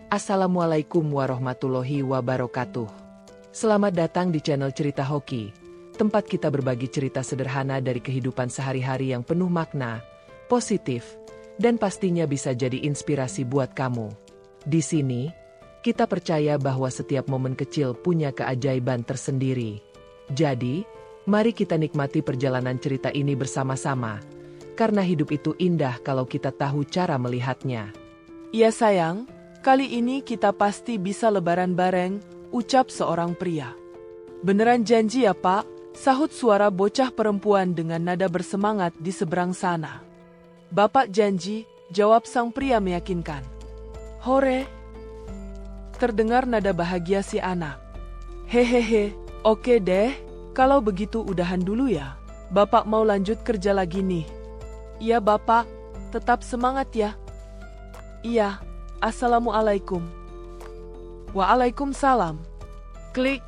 Assalamualaikum warahmatullahi wabarakatuh. Selamat datang di channel Cerita Hoki, tempat kita berbagi cerita sederhana dari kehidupan sehari-hari yang penuh makna, positif, dan pastinya bisa jadi inspirasi buat kamu. Di sini, kita percaya bahwa setiap momen kecil punya keajaiban tersendiri. Jadi, mari kita nikmati perjalanan cerita ini bersama-sama, karena hidup itu indah kalau kita tahu cara melihatnya. Iya sayang, kali ini kita pasti bisa lebaran bareng, ucap seorang pria. Beneran janji ya pak, sahut suara bocah perempuan dengan nada bersemangat di seberang sana. Bapak janji, jawab sang pria meyakinkan. Hore! Terdengar nada bahagia si anak. Hehehe, oke deh, kalau begitu udahan dulu ya. Bapak mau lanjut kerja lagi nih. Iya bapak, tetap semangat ya. Iya. Assalamualaikum. Waalaikumsalam. Klik.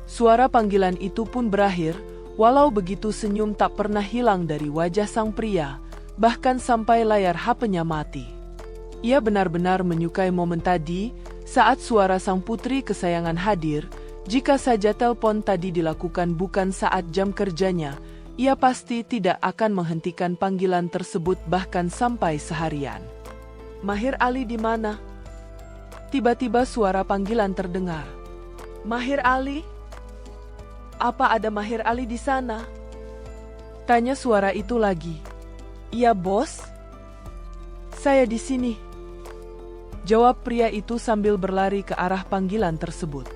Suara panggilan itu pun berakhir, walau begitu senyum tak pernah hilang dari wajah sang pria, bahkan sampai layar HP-nya mati. Ia benar-benar menyukai momen tadi, saat suara sang putri kesayangan hadir. Jika saja telepon tadi dilakukan bukan saat jam kerjanya, ia pasti tidak akan menghentikan panggilan tersebut bahkan sampai seharian. Mahir Ali di mana? Tiba-tiba suara panggilan terdengar. Mahir Ali? Apa ada Mahir Ali di sana? Tanya suara itu lagi. Iya bos? Saya di sini. Jawab pria itu sambil berlari ke arah panggilan tersebut.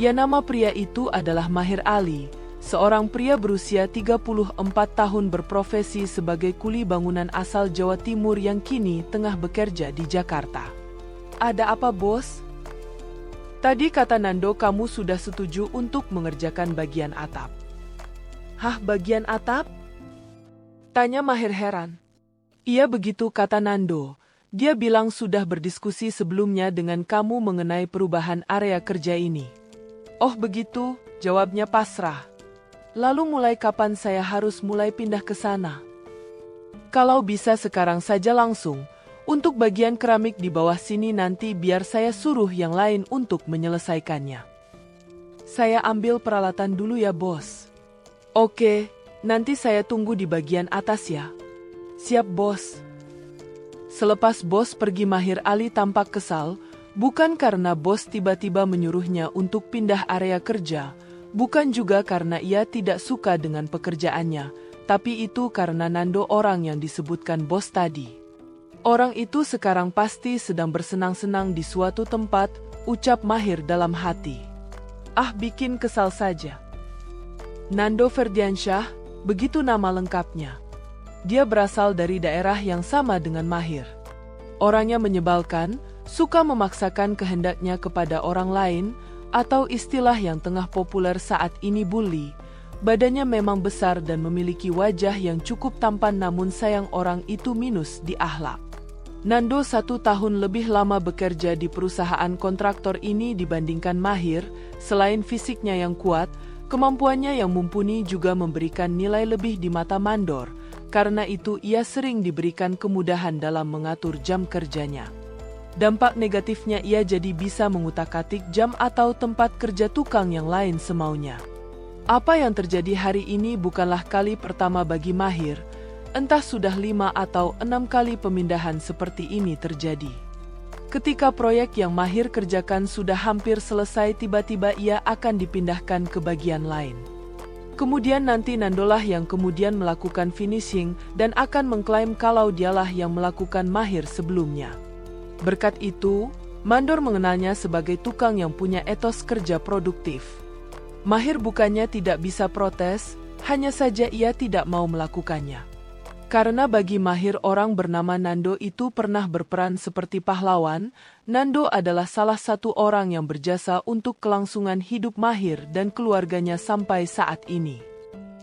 Ya, nama pria itu adalah Mahir Ali, seorang pria berusia 34 tahun berprofesi sebagai kuli bangunan asal Jawa Timur yang kini tengah bekerja di Jakarta. Ada apa bos? Tadi kata Nando kamu sudah setuju untuk mengerjakan bagian atap. Hah, bagian atap? Tanya Mahir heran. Iya begitu kata Nando. Dia bilang sudah berdiskusi sebelumnya dengan kamu mengenai perubahan area kerja ini. Oh begitu, jawabnya pasrah. Lalu mulai kapan saya harus mulai pindah ke sana? Kalau bisa sekarang saja langsung. Untuk bagian keramik di bawah sini nanti biar saya suruh yang lain untuk menyelesaikannya. Saya ambil peralatan dulu ya bos. Oke, nanti saya tunggu di bagian atas ya. Siap bos. Selepas bos pergi Mahir Ali tampak kesal, bukan karena bos tiba-tiba menyuruhnya untuk pindah area kerja, bukan juga karena ia tidak suka dengan pekerjaannya, tapi itu karena Nando orang yang disebutkan bos tadi. Orang itu sekarang pasti sedang bersenang-senang di suatu tempat, ucap Mahir dalam hati. Ah, bikin kesal saja. Nando Ferdiansyah, begitu nama lengkapnya. Dia berasal dari daerah yang sama dengan Mahir. Orangnya menyebalkan, suka memaksakan kehendaknya kepada orang lain, atau istilah yang tengah populer saat ini bully. Badannya memang besar dan memiliki wajah yang cukup tampan namun sayang orang itu minus di akhlak. Nando 1 tahun lebih lama bekerja di perusahaan kontraktor ini dibandingkan Mahir. Selain fisiknya yang kuat, kemampuannya yang mumpuni juga memberikan nilai lebih di mata mandor. Karena itu ia sering diberikan kemudahan dalam mengatur jam kerjanya. Dampak negatifnya ia jadi bisa mengutak-atik jam atau tempat kerja tukang yang lain semaunya. Apa yang terjadi hari ini bukanlah kali pertama bagi Mahir. Entah sudah 5 atau 6 kali pemindahan seperti ini terjadi. Ketika proyek yang Mahir kerjakan sudah hampir selesai, tiba-tiba ia akan dipindahkan ke bagian lain. Kemudian nanti Nandolah yang kemudian melakukan finishing dan akan mengklaim kalau dialah yang melakukan Mahir sebelumnya. Berkat itu, mandor mengenalnya sebagai tukang yang punya etos kerja produktif. Mahir bukannya tidak bisa protes, hanya saja ia tidak mau melakukannya. Karena bagi Mahir orang bernama Nando itu pernah berperan seperti pahlawan, Nando adalah salah satu orang yang berjasa untuk kelangsungan hidup Mahir dan keluarganya sampai saat ini.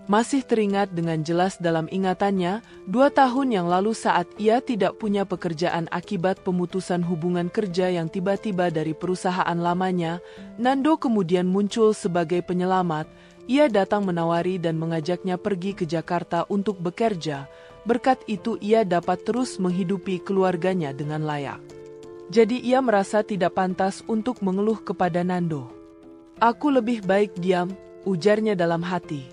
Masih teringat dengan jelas dalam ingatannya, 2 tahun yang lalu saat ia tidak punya pekerjaan akibat pemutusan hubungan kerja yang tiba-tiba dari perusahaan lamanya, Nando kemudian muncul sebagai penyelamat. Ia datang menawari dan mengajaknya pergi ke Jakarta untuk bekerja. Berkat itu ia dapat terus menghidupi keluarganya dengan layak. Jadi ia merasa tidak pantas untuk mengeluh kepada Nando. Aku lebih baik diam, ujarnya dalam hati.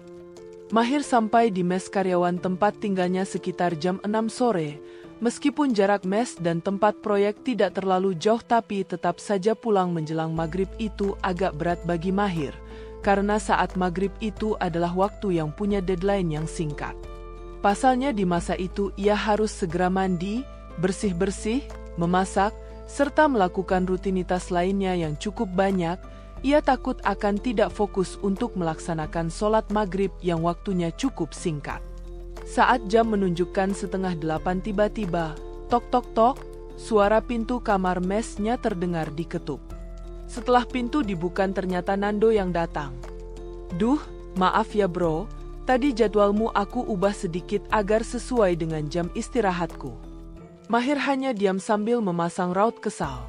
Mahir sampai di mes karyawan tempat tinggalnya sekitar jam 6 sore, meskipun jarak mes dan tempat proyek tidak terlalu jauh tapi tetap saja pulang menjelang maghrib itu agak berat bagi Mahir, karena saat maghrib itu adalah waktu yang punya deadline yang singkat. Pasalnya di masa itu ia harus segera mandi, bersih-bersih, memasak, serta melakukan rutinitas lainnya yang cukup banyak. Ia takut akan tidak fokus untuk melaksanakan sholat maghrib yang waktunya cukup singkat. Saat jam menunjukkan 7:30 tiba-tiba, tok-tok-tok, suara pintu kamar mesnya terdengar diketuk. Setelah pintu dibuka ternyata Nando yang datang. Duh, maaf ya bro, tadi jadwalmu aku ubah sedikit agar sesuai dengan jam istirahatku. Mahir hanya diam sambil memasang raut kesal.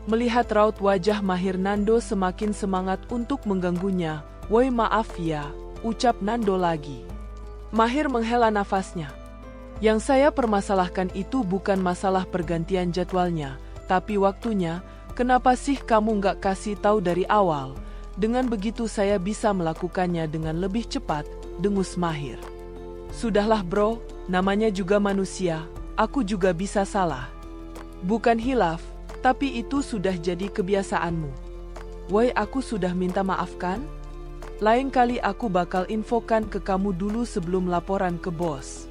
Melihat raut wajah Mahir, Nando semakin semangat untuk mengganggunya. Woi maaf ya, ucap Nando lagi. Mahir menghela nafasnya. Yang saya permasalahkan itu bukan masalah pergantian jadwalnya, tapi waktunya. Kenapa sih kamu nggak kasih tahu dari awal? Dengan begitu saya bisa melakukannya dengan lebih cepat, dengus Mahir. Sudahlah bro, namanya juga manusia, aku juga bisa salah. Bukan hilaf, tapi itu sudah jadi kebiasaanmu. Woi aku sudah minta maaf kan? Lain kali aku bakal infokan ke kamu dulu sebelum laporan ke bos.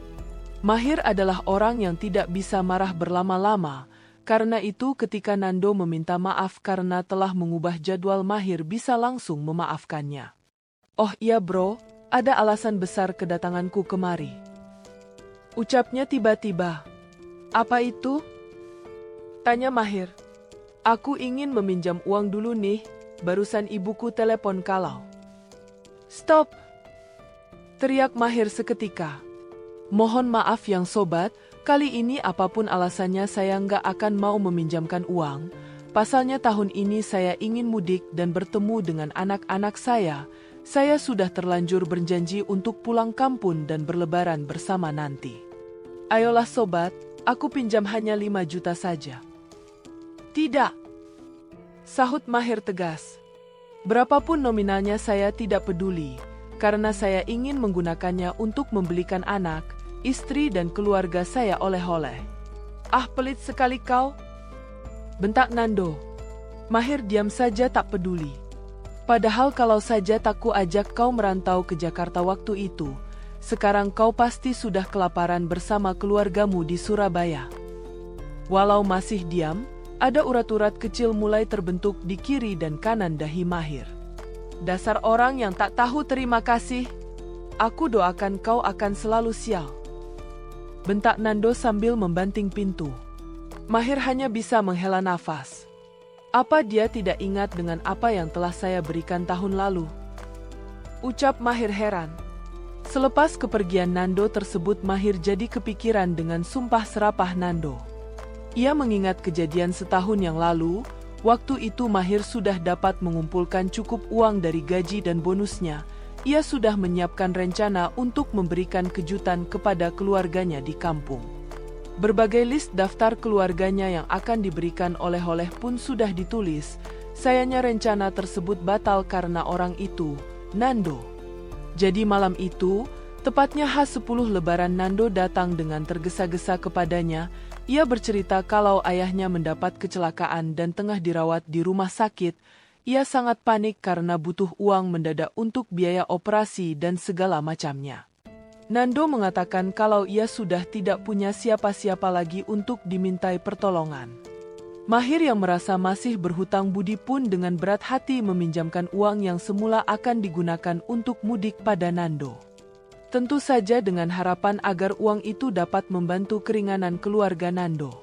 Mahir adalah orang yang tidak bisa marah berlama-lama, karena itu ketika Nando meminta maaf karena telah mengubah jadwal, Mahir bisa langsung memaafkannya. Oh iya bro, ada alasan besar kedatanganku kemari, ucapnya tiba-tiba. Apa itu? Tanya Mahir. Aku ingin meminjam uang dulu nih, barusan ibuku telepon kalau. Stop! Teriak Mahir seketika. Mohon maaf yang sobat, kali ini apapun alasannya saya nggak akan mau meminjamkan uang. Pasalnya tahun ini saya ingin mudik dan bertemu dengan anak-anak saya. Saya sudah terlanjur berjanji untuk pulang kampung dan berlebaran bersama nanti. Ayolah sobat, aku pinjam hanya 5 juta saja. Tidak, sahut Mahir tegas. Berapapun nominalnya saya tidak peduli, karena saya ingin menggunakannya untuk membelikan anak, istri dan keluarga saya oleh-oleh. Ah pelit sekali kau, bentak Nando. Mahir diam saja tak peduli. Padahal kalau saja tak ku ajak kau merantau ke Jakarta waktu itu, sekarang kau pasti sudah kelaparan bersama keluargamu di Surabaya. Walau masih diam, ada urat-urat kecil mulai terbentuk di kiri dan kanan dahi Mahir. Dasar orang yang tak tahu terima kasih. Aku doakan kau akan selalu sial, bentak Nando sambil membanting pintu. Mahir hanya bisa menghela nafas. Apa dia tidak ingat dengan apa yang telah saya berikan tahun lalu? Ucap Mahir heran. Selepas kepergian Nando tersebut, Mahir jadi kepikiran dengan sumpah serapah Nando. Ia mengingat kejadian setahun yang lalu, waktu itu Mahir sudah dapat mengumpulkan cukup uang dari gaji dan bonusnya. Ia sudah menyiapkan rencana untuk memberikan kejutan kepada keluarganya di kampung. Berbagai list daftar keluarganya yang akan diberikan oleh-oleh pun sudah ditulis. Sayangnya rencana tersebut batal karena orang itu, Nando. Jadi malam itu, tepatnya H10 Lebaran, Nando datang dengan tergesa-gesa kepadanya. Ia bercerita kalau ayahnya mendapat kecelakaan dan tengah dirawat di rumah sakit. Ia sangat panik karena butuh uang mendadak untuk biaya operasi dan segala macamnya. Nando mengatakan kalau ia sudah tidak punya siapa-siapa lagi untuk dimintai pertolongan. Mahir yang merasa masih berhutang budi pun dengan berat hati meminjamkan uang yang semula akan digunakan untuk mudik pada Nando. Tentu saja dengan harapan agar uang itu dapat membantu keringanan keluarga Nando.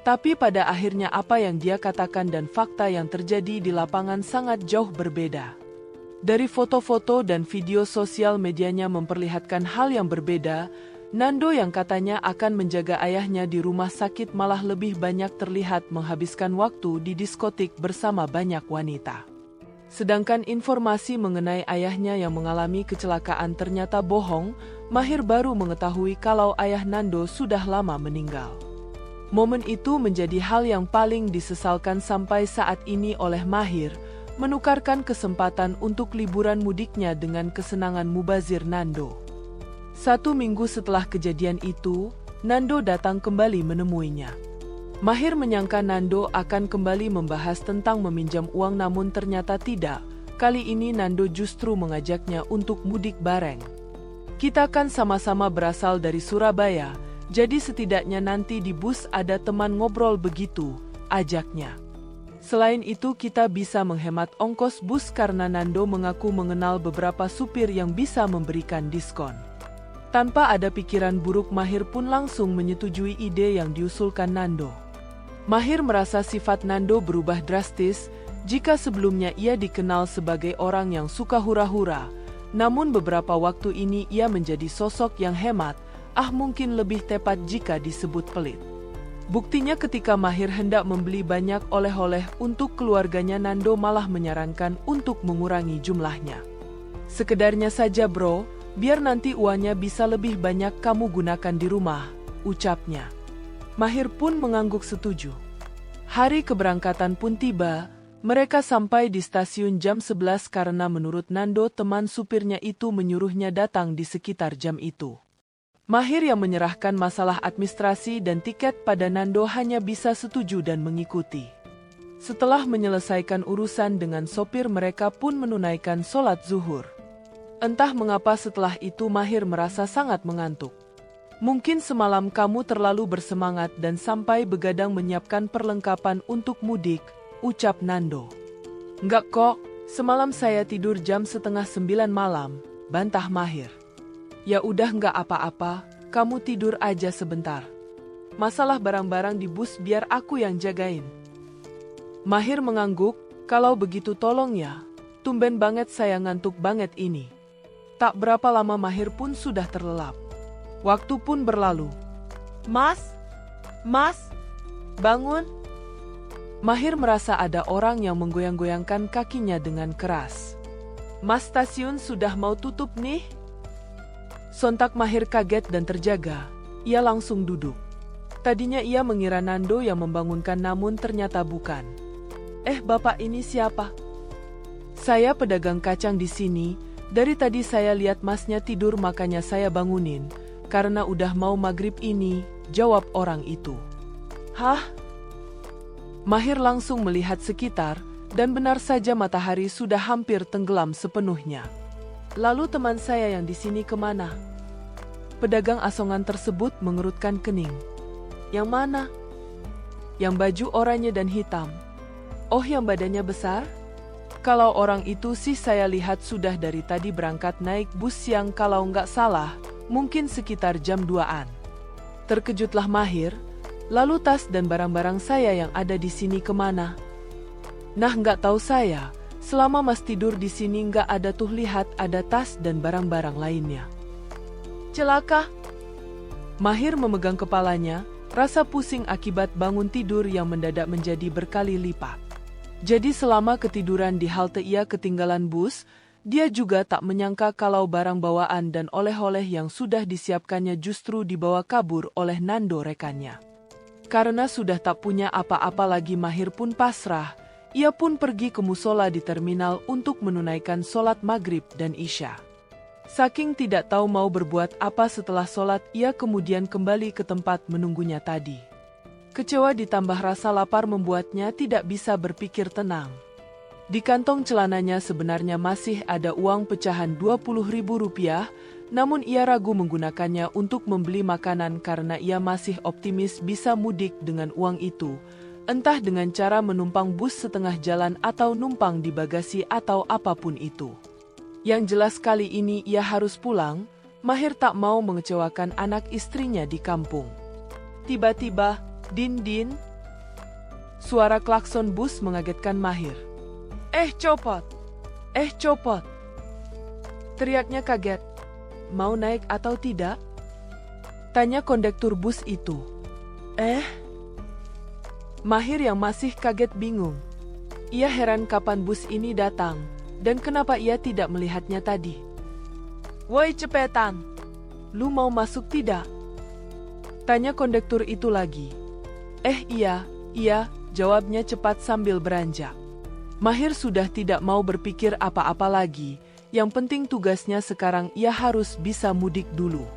Tapi pada akhirnya apa yang dia katakan dan fakta yang terjadi di lapangan sangat jauh berbeda. Dari foto-foto dan video sosial medianya memperlihatkan hal yang berbeda. Nando yang katanya akan menjaga ayahnya di rumah sakit malah lebih banyak terlihat menghabiskan waktu di diskotik bersama banyak wanita. Sedangkan informasi mengenai ayahnya yang mengalami kecelakaan ternyata bohong. Mahir baru mengetahui kalau ayah Nando sudah lama meninggal. Momen itu menjadi hal yang paling disesalkan sampai saat ini oleh Mahir, menukarkan kesempatan untuk liburan mudiknya dengan kesenangan mubazir Nando. 1 minggu setelah kejadian itu, Nando datang kembali menemuinya. Mahir menyangka Nando akan kembali membahas tentang meminjam uang, namun ternyata tidak. Kali ini Nando justru mengajaknya untuk mudik bareng. Kita kan sama-sama berasal dari Surabaya, jadi setidaknya nanti di bus ada teman ngobrol begitu, ajaknya. Selain itu kita bisa menghemat ongkos bus karena Nando mengaku mengenal beberapa supir yang bisa memberikan diskon. Tanpa ada pikiran buruk, Mahir pun langsung menyetujui ide yang diusulkan Nando. Mahir merasa sifat Nando berubah drastis. Jika sebelumnya ia dikenal sebagai orang yang suka hura-hura, namun beberapa waktu ini ia menjadi sosok yang hemat, mungkin lebih tepat jika disebut pelit. Buktinya ketika Mahir hendak membeli banyak oleh-oleh untuk keluarganya, Nando malah menyarankan untuk mengurangi jumlahnya. Sekedarnya saja bro, biar nanti uangnya bisa lebih banyak kamu gunakan di rumah, ucapnya. Mahir pun mengangguk setuju. Hari keberangkatan pun tiba. Mereka sampai di stasiun jam 11 karena menurut Nando teman supirnya itu menyuruhnya datang di sekitar jam itu. Mahir yang menyerahkan masalah administrasi dan tiket pada Nando hanya bisa setuju dan mengikuti. Setelah menyelesaikan urusan dengan sopir, mereka pun menunaikan sholat zuhur. Entah mengapa setelah itu Mahir merasa sangat mengantuk. Mungkin semalam kamu terlalu bersemangat dan sampai begadang menyiapkan perlengkapan untuk mudik, ucap Nando. Enggak kok, semalam saya tidur jam 8:30 malam, bantah Mahir. Ya udah enggak apa-apa, kamu tidur aja sebentar. Masalah barang-barang di bus biar aku yang jagain. Mahir mengangguk, kalau begitu tolong ya, tumben banget saya ngantuk banget ini. Tak berapa lama Mahir pun sudah terlelap. Waktu pun berlalu. Mas, bangun. Mahir merasa ada orang yang menggoyang-goyangkan kakinya dengan keras. Mas, stasiun sudah mau tutup nih. Sontak Mahir kaget dan terjaga. Ia langsung duduk. Tadinya ia mengira Nando yang membangunkan, namun ternyata bukan. Bapak ini siapa? Saya pedagang kacang di sini. Dari tadi saya lihat masnya tidur makanya saya bangunin. Karena udah mau maghrib ini, jawab orang itu. Hah? Mahir langsung melihat sekitar, dan benar saja matahari sudah hampir tenggelam sepenuhnya. Lalu teman saya yang di sini kemana? Pedagang asongan tersebut mengerutkan kening. Yang mana? Yang baju oranye dan hitam. Oh, yang badannya besar? Kalau orang itu sih saya lihat sudah dari tadi berangkat naik bus siang, kalau nggak salah, mungkin sekitar jam 2-an. Terkejutlah Mahir. Lalu tas dan barang-barang saya yang ada di sini kemana? Nah, nggak tahu saya. Selama Mas tidur di sini nggak ada tuh, lihat ada tas dan barang-barang lainnya. Celaka? Mahir memegang kepalanya, rasa pusing akibat bangun tidur yang mendadak menjadi berkali lipat. Jadi selama ketiduran di halte ia ketinggalan bus, dia juga tak menyangka kalau barang bawaan dan oleh-oleh yang sudah disiapkannya justru dibawa kabur oleh Nando rekannya. Karena sudah tak punya apa-apa lagi, Mahir pun pasrah. Ia pun pergi ke musola di terminal untuk menunaikan sholat maghrib dan isya. Saking tidak tahu mau berbuat apa setelah sholat, ia kemudian kembali ke tempat menunggunya tadi. Kecewa ditambah rasa lapar membuatnya tidak bisa berpikir tenang. Di kantong celananya sebenarnya masih ada uang pecahan Rp20.000, namun ia ragu menggunakannya untuk membeli makanan karena ia masih optimis bisa mudik dengan uang itu, entah dengan cara menumpang bus setengah jalan atau numpang di bagasi atau apapun itu. Yang jelas kali ini ia harus pulang. Mahir tak mau mengecewakan anak istrinya di kampung. Tiba-tiba, din-din, suara klakson bus mengagetkan Mahir. Copot! Copot! Teriaknya kaget. Mau naik atau tidak? Tanya kondektur bus itu. Mahir yang masih kaget bingung. Ia heran kapan bus ini datang, dan kenapa ia tidak melihatnya tadi. Woi cepetan, lu mau masuk tidak? Tanya kondektur itu lagi. Iya, jawabnya cepat sambil beranjak. Mahir sudah tidak mau berpikir apa-apa lagi, yang penting tugasnya sekarang ia harus bisa mudik dulu.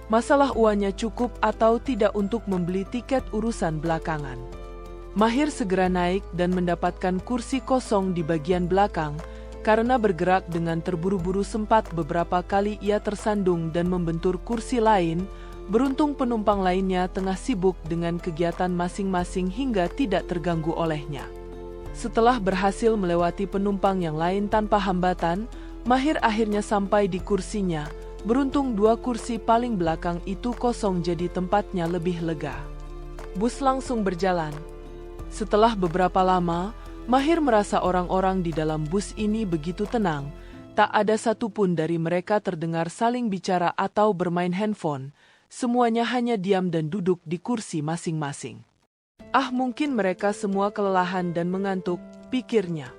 Masalah uangnya cukup atau tidak untuk membeli tiket urusan belakangan. Mahir segera naik dan mendapatkan kursi kosong di bagian belakang, karena bergerak dengan terburu-buru sempat beberapa kali ia tersandung dan membentur kursi lain. Beruntung penumpang lainnya tengah sibuk dengan kegiatan masing-masing hingga tidak terganggu olehnya. Setelah berhasil melewati penumpang yang lain tanpa hambatan, Mahir akhirnya sampai di kursinya. Beruntung 2 kursi paling belakang itu kosong jadi tempatnya lebih lega. Bus langsung berjalan. Setelah beberapa lama, Mahir merasa orang-orang di dalam bus ini begitu tenang. Tak ada satupun dari mereka terdengar saling bicara atau bermain handphone. Semuanya hanya diam dan duduk di kursi masing-masing. Mungkin mereka semua kelelahan dan mengantuk, pikirnya.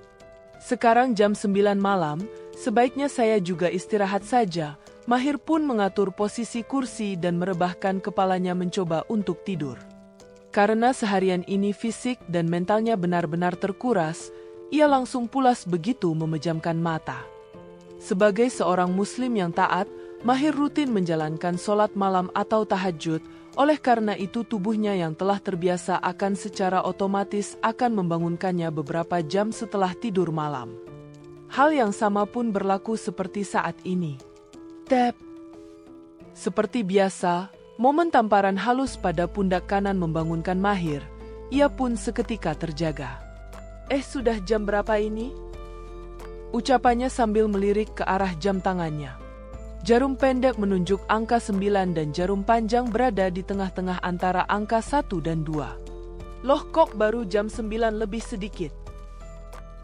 Sekarang jam 9 malam, sebaiknya saya juga istirahat saja. Mahir pun mengatur posisi kursi dan merebahkan kepalanya mencoba untuk tidur. Karena seharian ini fisik dan mentalnya benar-benar terkuras, ia langsung pulas begitu memejamkan mata. Sebagai seorang muslim yang taat, Mahir rutin menjalankan sholat malam atau tahajud, oleh karena itu tubuhnya yang telah terbiasa akan secara otomatis akan membangunkannya beberapa jam setelah tidur malam. Hal yang sama pun berlaku seperti saat ini. Tap. Seperti biasa, momen tamparan halus pada pundak kanan membangunkan Mahir. Ia pun seketika terjaga. Sudah jam berapa ini? Ucapannya sambil melirik ke arah jam tangannya. Jarum pendek menunjuk angka 9 dan jarum panjang berada di tengah-tengah antara angka 1 dan 2. Loh, kok baru jam 9 lebih sedikit?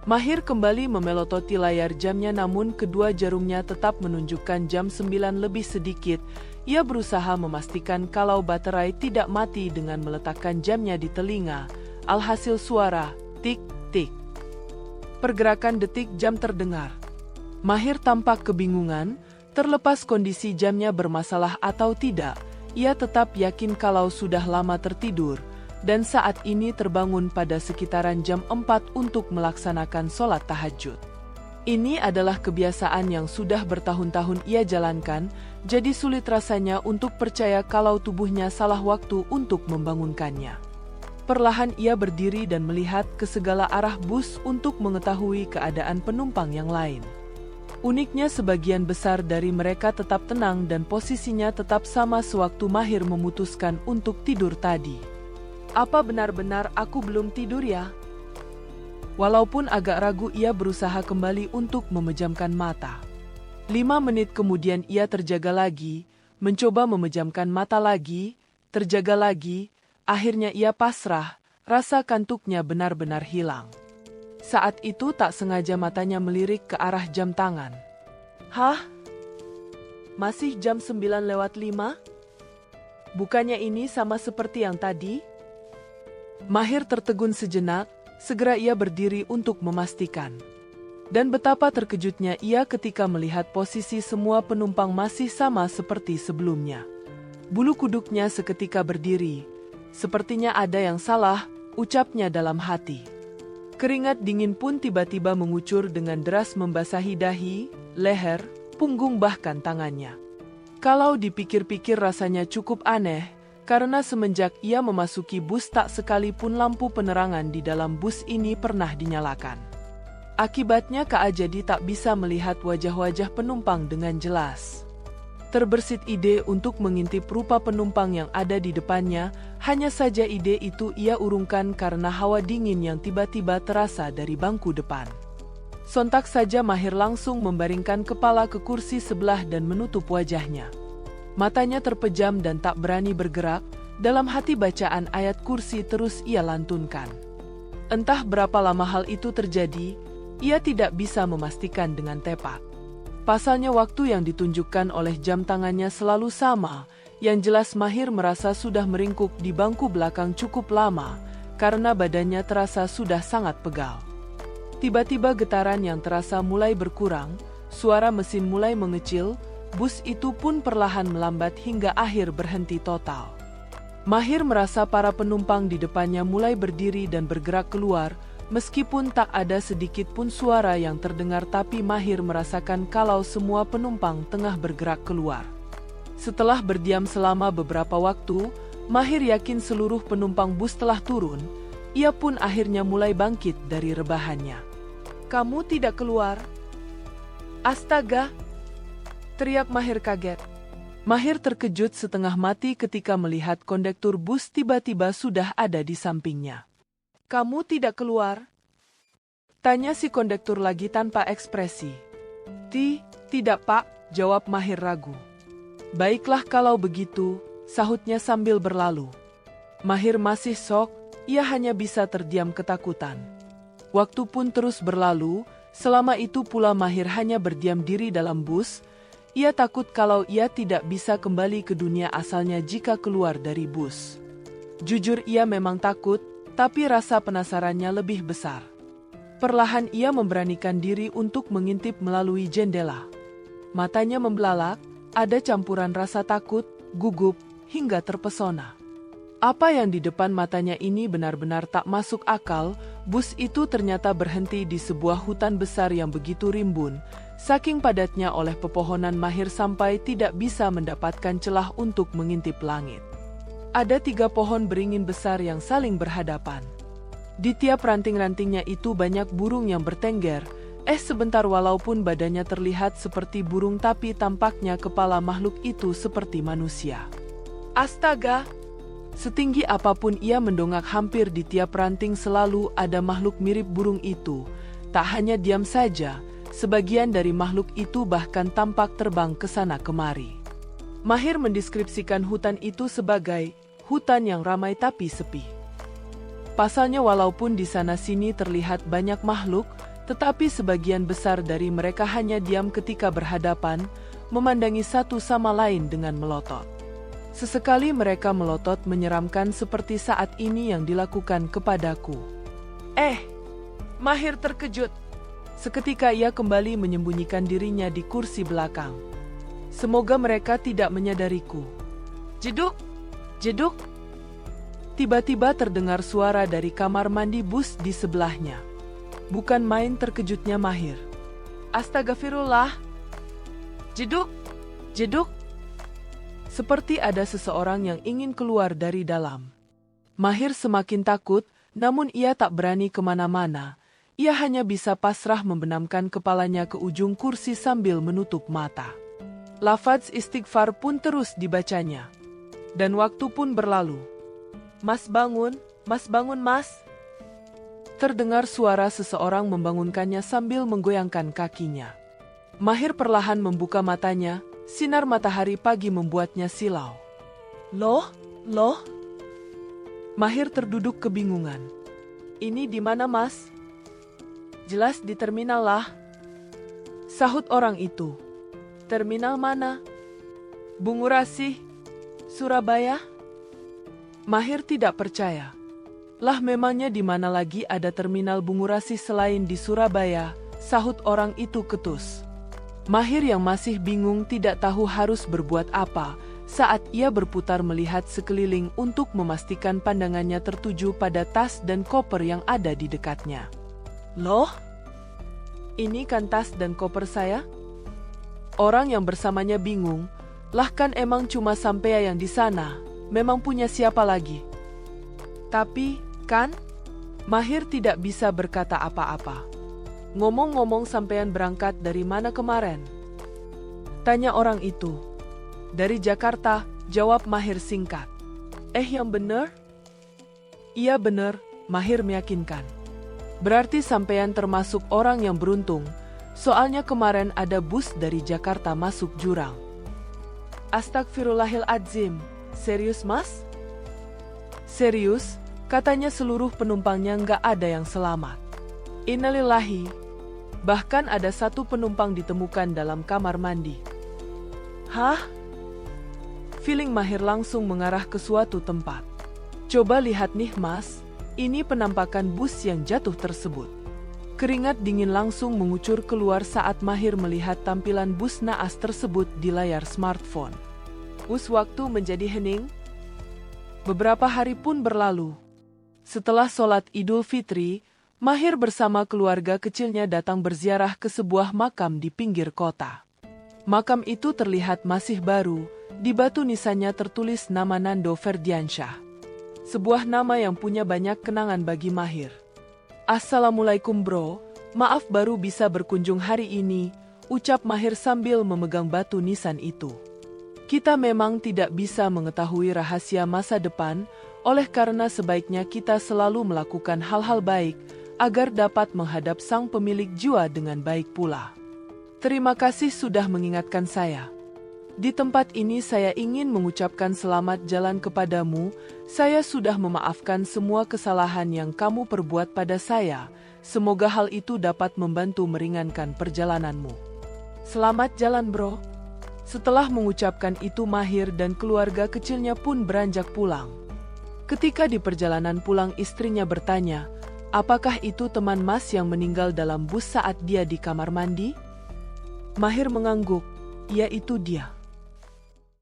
Mahir kembali memelototi layar jamnya namun kedua jarumnya tetap menunjukkan jam 9 lebih sedikit. Ia berusaha memastikan kalau baterai tidak mati dengan meletakkan jamnya di telinga. Alhasil suara, tik-tik. Pergerakan detik jam terdengar. Mahir tampak kebingungan, terlepas kondisi jamnya bermasalah atau tidak, ia tetap yakin kalau sudah lama tertidur. Dan saat ini terbangun pada sekitaran jam 4 untuk melaksanakan sholat tahajud. Ini adalah kebiasaan yang sudah bertahun-tahun ia jalankan, jadi sulit rasanya untuk percaya kalau tubuhnya salah waktu untuk membangunkannya. Perlahan ia berdiri dan melihat ke segala arah bus untuk mengetahui keadaan penumpang yang lain. Uniknya sebagian besar dari mereka tetap tenang dan posisinya tetap sama sewaktu Mahir memutuskan untuk tidur tadi. Apa benar-benar aku belum tidur ya? Walaupun agak ragu ia berusaha kembali untuk memejamkan mata. 5 menit kemudian ia terjaga lagi, mencoba memejamkan mata lagi, terjaga lagi, akhirnya ia pasrah, rasa kantuknya benar-benar hilang. Saat itu tak sengaja matanya melirik ke arah jam tangan. Hah? Masih jam 9:05? Bukannya ini sama seperti yang tadi? Mahir tertegun sejenak, segera ia berdiri untuk memastikan. Dan betapa terkejutnya ia ketika melihat posisi semua penumpang masih sama seperti sebelumnya. Bulu kuduknya seketika berdiri. Sepertinya ada yang salah, ucapnya dalam hati. Keringat dingin pun tiba-tiba mengucur dengan deras membasahi dahi, leher, punggung bahkan tangannya. Kalau dipikir-pikir rasanya cukup aneh, karena semenjak ia memasuki bus tak sekalipun lampu penerangan di dalam bus ini pernah dinyalakan. Akibatnya Ka jadi tak bisa melihat wajah-wajah penumpang dengan jelas. Terbersit ide untuk mengintip rupa penumpang yang ada di depannya, hanya saja ide itu ia urungkan karena hawa dingin yang tiba-tiba terasa dari bangku depan. Sontak saja Mahir langsung membaringkan kepala ke kursi sebelah dan menutup wajahnya. Matanya terpejam dan tak berani bergerak, dalam hati bacaan ayat kursi terus ia lantunkan. Entah berapa lama hal itu terjadi, ia tidak bisa memastikan dengan tepat. Pasalnya waktu yang ditunjukkan oleh jam tangannya selalu sama, yang jelas Mahir merasa sudah meringkuk di bangku belakang cukup lama, karena badannya terasa sudah sangat pegal. Tiba-tiba getaran yang terasa mulai berkurang, suara mesin mulai mengecil, bus itu pun perlahan melambat hingga akhir berhenti total. Mahir merasa para penumpang di depannya mulai berdiri dan bergerak keluar, meskipun tak ada sedikit pun suara yang terdengar, tapi Mahir merasakan kalau semua penumpang tengah bergerak keluar. Setelah berdiam selama beberapa waktu, Mahir yakin seluruh penumpang bus telah turun. Ia pun akhirnya mulai bangkit dari rebahannya. "Kamu tidak keluar?" "Astaga!" teriak Mahir kaget. Mahir terkejut setengah mati ketika melihat kondektur bus tiba-tiba sudah ada di sampingnya. "Kamu tidak keluar?" tanya si kondektur lagi tanpa ekspresi. Tidak pak," jawab Mahir ragu. "Baiklah kalau begitu," sahutnya sambil berlalu. Mahir masih syok, ia hanya bisa terdiam ketakutan. Waktu pun terus berlalu, selama itu pula Mahir hanya berdiam diri dalam bus. Ia takut kalau ia tidak bisa kembali ke dunia asalnya jika keluar dari bus. Jujur ia memang takut, tapi rasa penasarannya lebih besar. Perlahan ia memberanikan diri untuk mengintip melalui jendela. Matanya membelalak, ada campuran rasa takut, gugup, hingga terpesona. Apa yang di depan matanya ini benar-benar tak masuk akal. Bus itu ternyata berhenti di sebuah hutan besar yang begitu rimbun, saking padatnya oleh pepohonan. Mahir sampai tidak bisa mendapatkan celah untuk mengintip langit. Ada 3 pohon beringin besar yang saling berhadapan. Di tiap ranting-rantingnya itu banyak burung yang bertengger. Sebentar, walaupun badannya terlihat seperti burung, tapi tampaknya kepala makhluk itu seperti manusia. Astaga! Setinggi apapun ia mendongak, hampir di tiap ranting selalu ada makhluk mirip burung itu. Tak hanya diam saja, sebagian dari makhluk itu bahkan tampak terbang ke sana kemari. Mahir mendeskripsikan hutan itu sebagai hutan yang ramai tapi sepi. Pasalnya walaupun di sana-sini terlihat banyak makhluk, tetapi sebagian besar dari mereka hanya diam ketika berhadapan, memandangi satu sama lain dengan melotot. Sesekali mereka melotot menyeramkan seperti saat ini yang dilakukan kepadaku. Mahir terkejut. Seketika ia kembali menyembunyikan dirinya di kursi belakang. Semoga mereka tidak menyadariku. Jeduk! Jeduk! Tiba-tiba terdengar suara dari kamar mandi bus di sebelahnya. Bukan main terkejutnya Mahir. Astagfirullah! Jeduk! Jeduk! Seperti ada seseorang yang ingin keluar dari dalam. Mahir semakin takut, namun ia tak berani kemana-mana. Ia hanya bisa pasrah membenamkan kepalanya ke ujung kursi sambil menutup mata. Lafaz istighfar pun terus dibacanya. Dan waktu pun berlalu. Mas bangun, mas. Terdengar suara seseorang membangunkannya sambil menggoyangkan kakinya. Mahir perlahan membuka matanya. Sinar matahari pagi membuatnya silau. Loh? Mahir terduduk kebingungan. "Ini di mana, Mas?" "Jelas di terminal lah," sahut orang itu. "Terminal mana?" "Bungurasi, Surabaya." Mahir tidak percaya. Lah memangnya di mana lagi ada terminal Bungurasi selain di Surabaya, sahut orang itu ketus. Mahir yang masih bingung tidak tahu harus berbuat apa, saat ia berputar melihat sekeliling untuk memastikan pandangannya tertuju pada tas dan koper yang ada di dekatnya. "Loh? Ini kan tas dan koper saya?" Orang yang bersamanya bingung. "Lah kan emang cuma sampai yang di sana, memang punya siapa lagi?" "Tapi, kan?" Mahir tidak bisa berkata apa-apa. "Ngomong-ngomong, sampean berangkat dari mana kemarin?" tanya orang itu. "Dari Jakarta," jawab Mahir singkat. Yang bener?" "Iya bener," Mahir meyakinkan. "Berarti sampean termasuk orang yang beruntung, soalnya kemarin ada bus dari Jakarta masuk jurang." "Astagfirullahaladzim, serius Mas?" "Serius, katanya seluruh penumpangnya nggak ada yang selamat." "Innalillahi." Bahkan ada 1 penumpang ditemukan dalam kamar mandi. "Hah?" Feeling Mahir langsung mengarah ke suatu tempat. "Coba lihat nih Mas, ini penampakan bus yang jatuh tersebut." Keringat dingin langsung mengucur keluar saat Mahir melihat tampilan bus naas tersebut di layar smartphone. Waktu menjadi hening. Beberapa hari pun berlalu. Setelah sholat Idul Fitri, Mahir bersama keluarga kecilnya datang berziarah ke sebuah makam di pinggir kota. Makam itu terlihat masih baru, di batu nisannya tertulis nama Nando Ferdiansyah. Sebuah nama yang punya banyak kenangan bagi Mahir. "Assalamualaikum bro, maaf baru bisa berkunjung hari ini," ucap Mahir sambil memegang batu nisan itu. "Kita memang tidak bisa mengetahui rahasia masa depan, oleh karena sebaiknya kita selalu melakukan hal-hal baik, agar dapat menghadap sang pemilik jiwa dengan baik pula. Terima kasih sudah mengingatkan saya. Di tempat ini saya ingin mengucapkan selamat jalan kepadamu, saya sudah memaafkan semua kesalahan yang kamu perbuat pada saya, semoga hal itu dapat membantu meringankan perjalananmu. Selamat jalan bro." Setelah mengucapkan itu Mahir dan keluarga kecilnya pun beranjak pulang. Ketika di perjalanan pulang istrinya bertanya, "Apakah itu teman Mas yang meninggal dalam bus saat dia di kamar mandi?" Mahir mengangguk, "Iya itu dia."